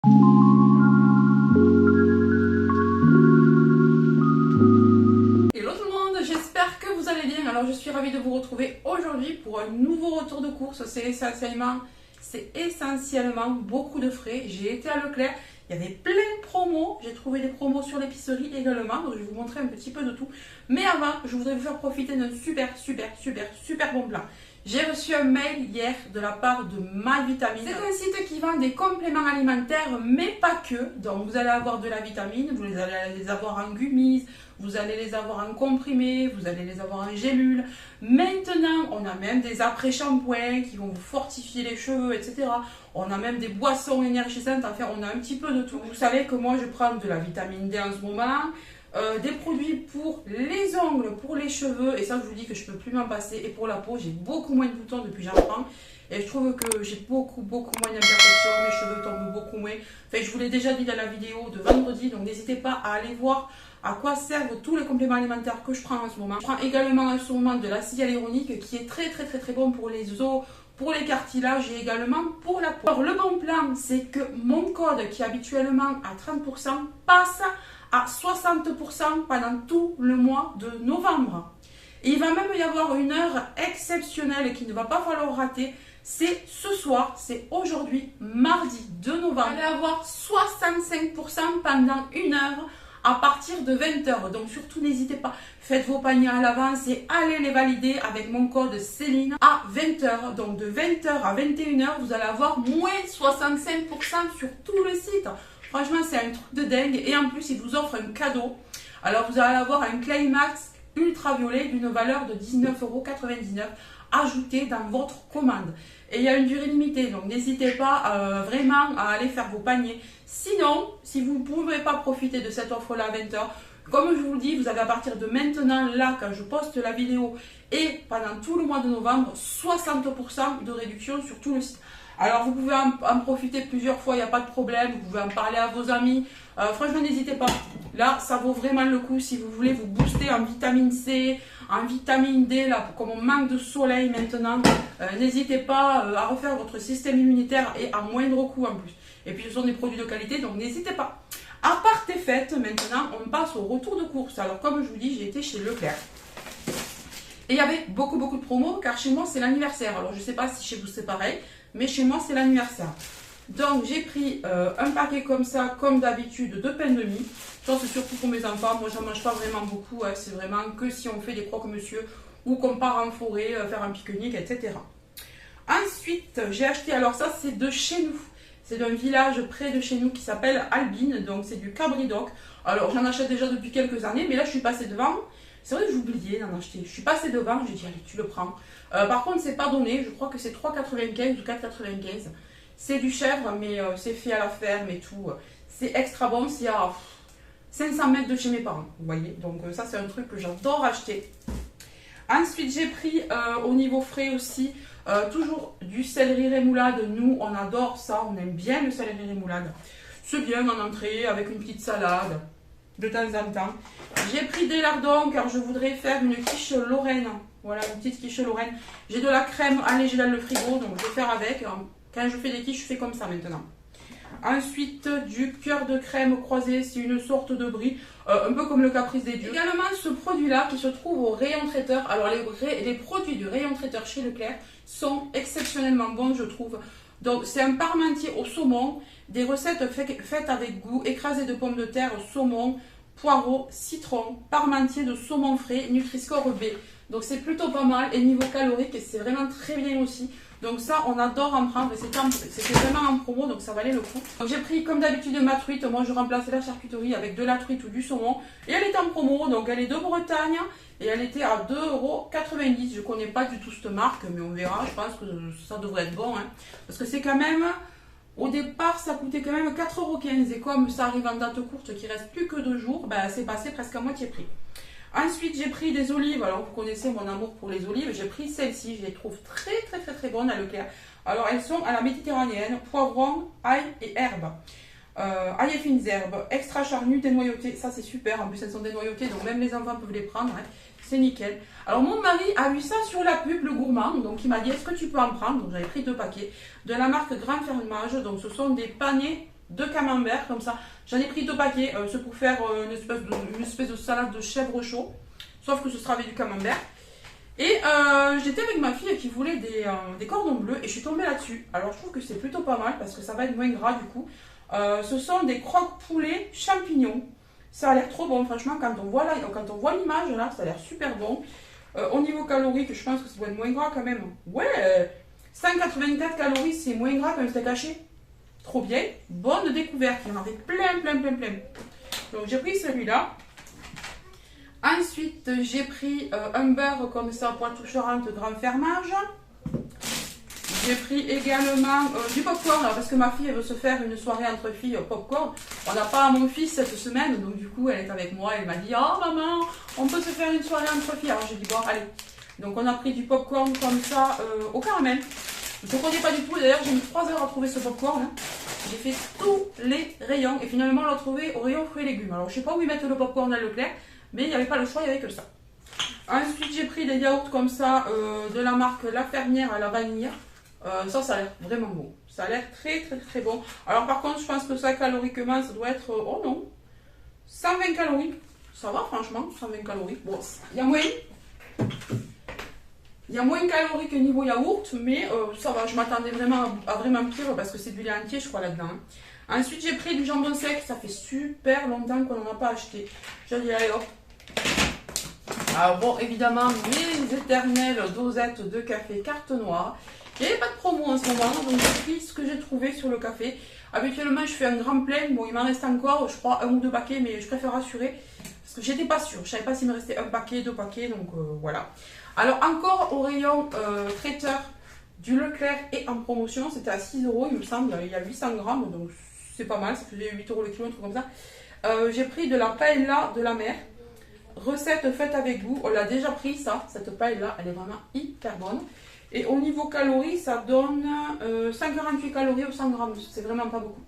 Hello tout le monde, j'espère que vous allez bien. Alors je suis ravie de vous retrouver aujourd'hui pour un nouveau retour de course. C'est essentiellement beaucoup de frais. J'ai été à Leclerc, il y avait plein de promos. J'ai trouvé des promos sur l'épicerie également. Donc je vais vous montrer un petit peu de tout. Mais avant, je voudrais vous faire profiter d'un super bon plan. J'ai reçu un mail hier de la part de MyVitamine. C'est un site qui vend des compléments alimentaires, mais pas que. Donc vous allez avoir de la vitamine, vous allez les avoir en gummies, vous allez les avoir en comprimés, vous allez les avoir en gélules. Maintenant, on a même des après-shampoings qui vont vous fortifier les cheveux, etc. On a même des boissons énergisantes. Enfin, on a un petit peu de tout. Vous savez que moi, je prends de la vitamine D en ce moment. Des produits pour les ongles, pour les cheveux, et ça je vous dis que je peux plus m'en passer. Et pour la peau, j'ai beaucoup moins de boutons depuis que j'en prends, et je trouve que j'ai beaucoup moins d'imperfections, mes cheveux tombent beaucoup moins. Enfin, je vous l'ai déjà dit dans la vidéo de vendredi, donc n'hésitez pas à aller voir à quoi servent tous les compléments alimentaires que je prends en ce moment. Je prends également en ce moment de l'acide hyaluronique qui est très bon pour les os, pour les cartilages et également pour la peau. Alors le bon plan, c'est que mon code qui est habituellement à 30% passe à 60% pendant tout le mois de novembre. Et il va même y avoir une heure exceptionnelle qu'il ne va pas falloir rater. C'est ce soir, c'est aujourd'hui, mardi 2 novembre. Vous allez avoir 65% pendant une heure à partir de 20h. Donc surtout n'hésitez pas, faites vos paniers à l'avance et allez les valider avec mon code Céline à 20h. Donc de 20h à 21h, vous allez avoir moins 65% sur tout le site. Franchement, c'est un truc de dingue. Et en plus, ils vous offrent un cadeau. Alors, vous allez avoir un Climax ultraviolet d'une valeur de 19,99 € ajouté dans votre commande. Et il y a une durée limitée. Donc, n'hésitez pas vraiment à aller faire vos paniers. Sinon, si vous ne pouvez pas profiter de cette offre-là à 20h, comme je vous le dis, vous avez à partir de maintenant, là, quand je poste la vidéo, et pendant tout le mois de novembre, 60% de réduction sur tout le site. Alors vous pouvez en profiter plusieurs fois, il n'y a pas de problème, vous pouvez en parler à vos amis. Franchement, n'hésitez pas. Là, ça vaut vraiment le coup si vous voulez vous booster en vitamine C, en vitamine D, là, comme on manque de soleil maintenant. N'hésitez pas à refaire votre système immunitaire et à moindre coût en plus. Et puis ce sont des produits de qualité, donc n'hésitez pas. À part tes fêtes, maintenant, on passe au retour de course. Alors comme je vous dis, j'ai été chez Leclerc. Et il y avait beaucoup de promos, car chez moi, c'est l'anniversaire. Alors je ne sais pas si chez vous c'est pareil, mais chez moi, c'est l'anniversaire. Donc, j'ai pris un paquet comme ça, comme d'habitude, de pain de mie. Ça, c'est surtout pour mes enfants. Moi, je n'en mange pas vraiment beaucoup. Hein. C'est vraiment que si on fait des croque-monsieur ou qu'on part en forêt, faire un pique-nique, etc. Ensuite, j'ai acheté, alors ça, c'est de chez nous. C'est d'un village près de chez nous qui s'appelle Albine. Donc, c'est du Cabridoc. Alors, j'en achète déjà depuis quelques années, mais là, je suis passée devant. C'est vrai que j'oubliais d'en acheter. Je suis passée devant, j'ai dit, allez, tu le prends. Par contre, c'est pas donné. Je crois que c'est 3,95 ou 4,95. C'est du chèvre, mais c'est fait à la ferme et tout. C'est extra bon. C'est à 500 mètres de chez mes parents. Vous voyez. Donc, ça, c'est un truc que j'adore acheter. Ensuite, j'ai pris au niveau frais aussi, toujours du céleri rémoulade. Nous, on adore ça. On aime bien le céleri rémoulade. C'est bien en entrée avec une petite salade de temps en temps. J'ai pris des lardons car je voudrais faire une quiche lorraine. Voilà, une petite quiche lorraine. J'ai de la crème allégée dans le frigo, donc je vais faire avec. Quand je fais des quiches, je fais comme ça maintenant. Ensuite, du cœur de crème croisé, c'est une sorte de brie, un peu comme le caprice des dieux. Également, ce produit-là qui se trouve au rayon traiteur. Alors, les produits du rayon traiteur chez Leclerc sont exceptionnellement bons, je trouve. Donc, c'est un parmentier au saumon, des recettes faites avec goût, écrasé de pommes de terre, saumon, poireau, citron, parmentier de saumon frais, Nutri-Score B. Donc, c'est plutôt pas mal. Et niveau calorique, c'est vraiment très bien aussi. Donc, ça, on adore en prendre. C'était vraiment en promo, donc ça valait le coup. Donc, j'ai pris, comme d'habitude, ma truite. Moi, je remplaçais la charcuterie avec de la truite ou du saumon. Et elle est en promo, donc elle est de Bretagne. Et elle était à 2,90 €. Je ne connais pas du tout cette marque, mais on verra. Je pense que ça devrait être bon. Hein. Parce que c'est quand même... Au départ, ça coûtait quand même 4,15 € et comme ça arrive en date courte, qu'il ne reste plus que 2 jours, ben, c'est passé presque à moitié prix. Ensuite, j'ai pris des olives. Alors, vous connaissez mon amour pour les olives. J'ai pris celles-ci. Je les trouve très bonnes à Leclerc. Alors, elles sont à la méditerranéenne, poivron, ail et herbes. Ail et fines herbes, extra charnu, dénoyauté. Ça, c'est super. En plus, elles sont dénoyautées, donc même les enfants peuvent les prendre. Hein. C'est nickel. Alors, mon mari a vu ça sur la pub, le gourmand. Donc, il m'a dit, est-ce que tu peux en prendre? Donc, j'avais pris 2 paquets de la marque Grand Fermage. Donc, ce sont des panais de camembert, comme ça. J'en ai pris 2 paquets, c'est pour faire une espèce de salade de chèvre chaud, sauf que ce sera avec du camembert. Et j'étais avec ma fille qui voulait des cordons bleus et je suis tombée là-dessus. Alors je trouve que c'est plutôt pas mal parce que ça va être moins gras du coup. Ce sont des croque-poulets champignons. Ça a l'air trop bon, franchement, quand on voit l'image là, ça a l'air super bon. Au niveau calorique, je pense que ça doit être moins gras quand même. Ouais, 184 calories, c'est moins gras qu'un steak haché. Trop bien, bonne découverte, il y en avait plein. Donc j'ai pris celui-là. Ensuite, j'ai pris un beurre comme ça, Poitou-Charentes, grand fermage. J'ai pris également du popcorn, parce que ma fille elle veut se faire une soirée entre filles popcorn. On n'a pas mon fils cette semaine, donc du coup elle est avec moi. Elle m'a dit, oh maman, on peut se faire une soirée entre filles. Alors j'ai dit, bon, allez. Donc on a pris du popcorn comme ça au caramel. Je ne connais pas du tout, d'ailleurs j'ai mis 3 heures à trouver ce popcorn. J'ai fait tous les rayons et finalement on l'a trouvé au rayon fruits et légumes. Alors je ne sais pas où ils mettent le popcorn à Leclerc, mais il n'y avait pas le choix, il n'y avait que ça. Ensuite j'ai pris des yaourts comme ça de la marque La Fermière à la vanille. Ça a l'air vraiment bon. Ça a l'air très bon. Alors par contre, je pense que ça caloriquement, ça doit être, oh non, 120 calories. Ça va franchement, 120 calories. Bon, il y a moins calories que niveau yaourt, mais ça va. Je m'attendais vraiment à vraiment pire parce que c'est du lait entier, je crois, là-dedans. Ensuite, j'ai pris du jambon sec. Ça fait super longtemps qu'on n'en a pas acheté. J'ai dit, allez hop. Alors bon, évidemment, mes éternelles dosettes de café carte noire. Il n'y avait pas de promo en ce moment, donc j'ai pris ce que j'ai trouvé sur le café. Habituellement, je fais un grand plein. Bon, il m'en reste encore, je crois, 1 ou 2 paquets, mais je préfère assurer. Parce que j'étais pas sûre. Je ne savais pas s'il me restait 1 paquet, 2 paquets, donc voilà. Alors, encore au rayon traiteur du Leclerc et en promotion, c'était à 6 €, il me semble. Il y a 800 grammes, donc c'est pas mal. Ça faisait 8 € le kilo, un truc comme ça. J'ai pris de la paella de la mer. Recette faite avec goût. On l'a déjà pris, ça. Cette paella, elle est vraiment hyper bonne. Et au niveau calories, ça donne 148 calories au 100 grammes. C'est vraiment pas beaucoup.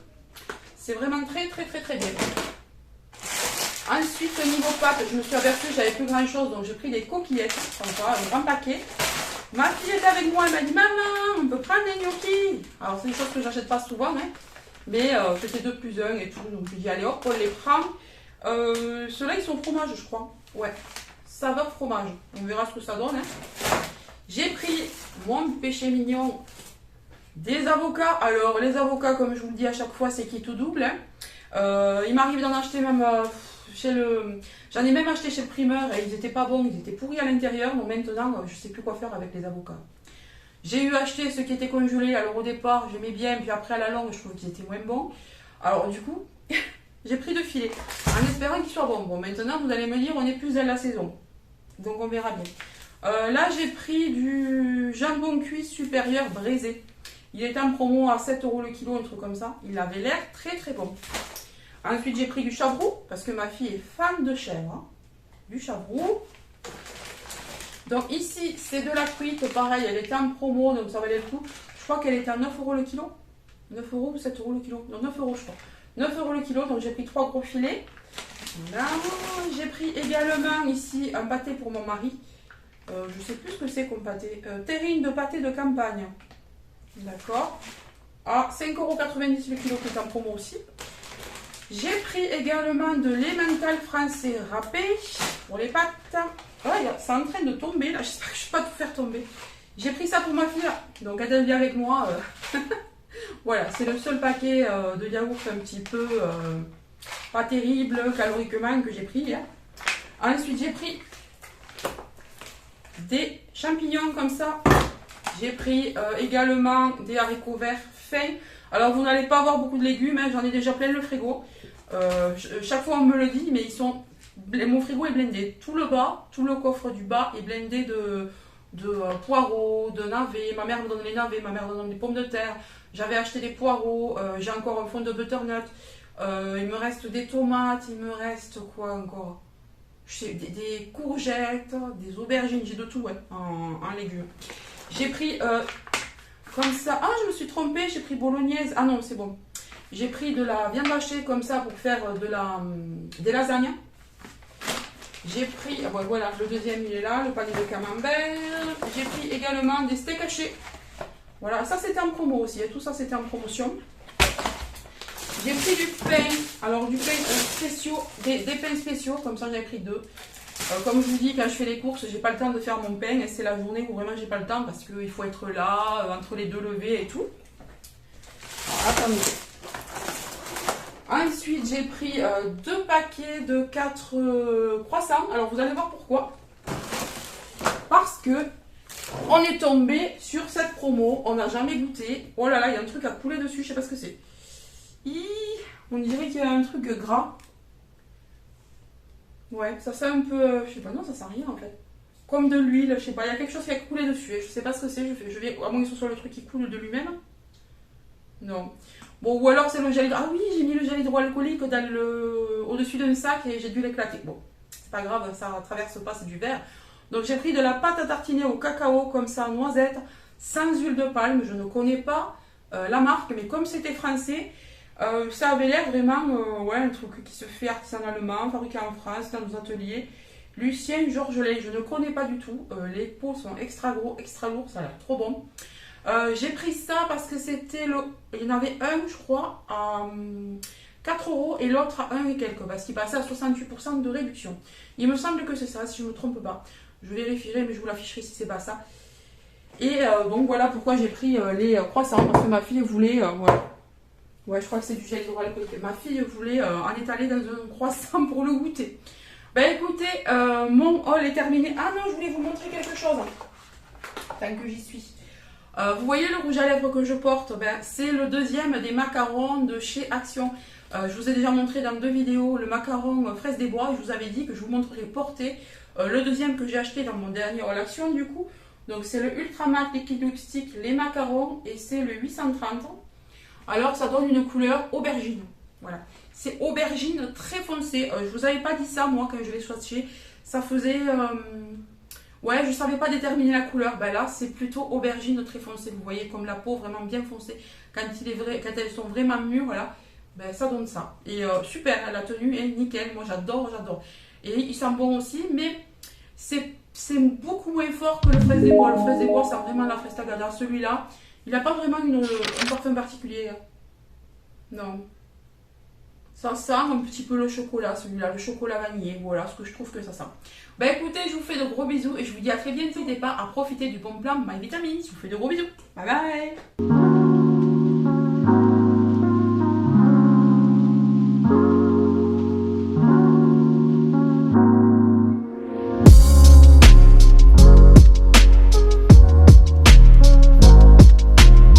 C'est vraiment très bien. Ensuite, au niveau pâtes, je me suis aperçue que j'avais plus grand chose. Donc j'ai pris des coquillettes, comme ça, un grand paquet. Ma fille était avec moi, elle m'a dit, maman, on peut prendre des gnocchis. Alors c'est des choses que j'achète pas souvent, hein. Mais c'était 2 plus 1 et tout. Donc je dis, allez hop, on les prend. Ceux-là, ils sont fromage, je crois. Ouais, saveur fromage. On verra ce que ça donne, hein. J'ai pris mon péché mignon, des avocats. Alors, les avocats, comme je vous le dis à chaque fois, c'est qui tout double. Hein. Il m'arrive d'en acheter même J'en ai même acheté chez le primeur et ils n'étaient pas bons, ils étaient pourris à l'intérieur. Donc maintenant, je ne sais plus quoi faire avec les avocats. J'ai eu acheté ceux qui étaient congelés. Alors au départ, j'aimais bien, puis après à la longue, je trouvais qu'ils étaient moins bons. Alors du coup, j'ai pris 2 filets en espérant qu'ils soient bons. Bon, maintenant, vous allez me dire, on est plus dans la saison. Donc on verra bien. Là, j'ai pris du jambon cuit supérieur braisé. Il était en promo à 7 € le kilo, un truc comme ça. Il avait l'air très bon. Ensuite, j'ai pris du chavroux, parce que ma fille est fan de chèvre. Hein. Du chavroux. Donc ici, c'est de la cuite. Pareil, elle était en promo, donc ça valait le coup. Je crois qu'elle était à 9 € le kilo. 9 € ou 7 € le kilo. Non, 9 € je crois. 9 € le kilo, donc j'ai pris 3 gros filets. Là, j'ai pris également ici un pâté pour mon mari. Je ne sais plus ce que c'est comme pâté. Terrine de pâté de campagne. D'accord. À 5,90 € le kilo qui est en promo aussi. J'ai pris également de l'emmental français râpé pour les pâtes. Oh, c'est en train de tomber là. J'espère que je ne vais pas tout faire tomber. J'ai pris ça pour ma fille là. Donc elle vient avec moi. Voilà, c'est le seul paquet de yaourt un petit peu pas terrible caloriquement que j'ai pris. Hein. Ensuite, j'ai pris des champignons comme ça. J'ai pris également des haricots verts fins. Alors, vous n'allez pas avoir beaucoup de légumes. Hein, j'en ai déjà plein le frigo. Chaque fois, on me le dit, mais mon frigo est blindé. Tout le bas, tout le coffre du bas est blindé de poireaux, de navets. Ma mère me donne les navets, ma mère me donne des pommes de terre. J'avais acheté des poireaux. J'ai encore un fond de butternut. Il me reste des tomates. Il me reste quoi encore? Des courgettes, des aubergines. J'ai de tout ouais, en légumes. J'ai pris comme ça. Ah, je me suis trompée. J'ai pris bolognaise. Ah non, c'est bon. J'ai pris de la viande hachée comme ça pour faire des lasagnes. J'ai pris, voilà, le deuxième il est là, le panier de camembert. J'ai pris également des steaks hachés. Voilà, ça c'était en promo aussi, tout ça c'était en promotion. J'ai pris du pain, alors du pain spéciaux, des pains spéciaux, comme ça j'en ai pris 2. Comme je vous dis, quand je fais les courses, j'ai pas le temps de faire mon pain et c'est la journée où vraiment j'ai pas le temps parce qu'il faut être là, entre les 2 levées et tout. Alors, attendez. Ensuite, j'ai pris 2 paquets de 4 croissants. Alors, vous allez voir pourquoi. Parce que on est tombé sur cette promo, on n'a jamais goûté. Oh là là, il y a un truc à couler dessus, je sais pas ce que c'est. On dirait qu'il y a un truc gras. Ouais, ça sent un peu, je sais pas, non, ça sent rien en fait. Comme de l'huile, je sais pas, il y a quelque chose qui a coulé dessus. Je sais pas ce que c'est, je vais, à moins que ce soit le truc qui coule de lui-même. Non. Bon, ou alors c'est le gel. Ah oui, j'ai mis le gel hydroalcoolique au-dessus d'un sac et j'ai dû l'éclater. Bon, c'est pas grave, ça traverse pas, c'est du verre. Donc j'ai pris de la pâte à tartiner au cacao, comme ça, noisette, sans huile de palme. Je ne connais pas la marque, mais comme c'était français, ça avait l'air vraiment, ouais, un truc qui se fait artisanalement, fabriqué en France, dans nos ateliers. Lucien Georges Lay, je ne connais pas du tout. Les pots sont extra gros, extra lourds, ça a l'air trop bon. J'ai pris ça parce que c'était le. Il y en avait un, je crois, à 4 € et l'autre à 1 et quelques, parce qu'il passait à 68% de réduction. Il me semble que c'est ça, si je ne me trompe pas. Je vérifierai, mais je vous l'afficherai si c'est pas ça. Et donc voilà pourquoi j'ai pris les croissants, parce que ma fille voulait. Voilà. Ouais, je crois que c'est du gel hydroalcoolique. Ma fille voulait en étaler dans un croissant pour le goûter. Ben écoutez, mon haul est terminé. Ah non, je voulais vous montrer quelque chose. Tant que j'y suis. Vous voyez le rouge à lèvres que je porte, ben, c'est le deuxième des macarons de chez Action. Je vous ai déjà montré dans 2 vidéos le macaron fraise des bois. Je vous avais dit que je vous montrerai porté. Le deuxième que j'ai acheté dans mon dernier haul Action du coup. Donc c'est le Ultra Matte Liquid Lipstick, les macarons, et c'est le 830. Alors ça donne une couleur aubergine. Voilà. C'est aubergine très foncé. Je vous avais pas dit ça moi quand je l'ai swatché. Ça faisait... Ouais, je ne savais pas déterminer la couleur. Ben là, c'est plutôt aubergine très foncée. Vous voyez comme la peau vraiment bien foncée. Quand elles sont vraiment mûres, voilà, ben ça donne ça. Et super, la tenue est nickel. Moi, j'adore, j'adore. Et il sent bon aussi, mais c'est beaucoup moins fort que le fraise des bois. Le fraise des bois, c'est vraiment la fraise tagada. Celui-là, il n'a pas vraiment un parfum particulier. Non. Ça sent un petit peu le chocolat, celui-là, le chocolat vanillé. Voilà ce que je trouve que ça sent. Bah écoutez, je vous fais de gros bisous et je vous dis à très bientôt. N'hésitez pas à profiter du bon plan My Vitamins. Je vous fais de gros bisous. Bye bye.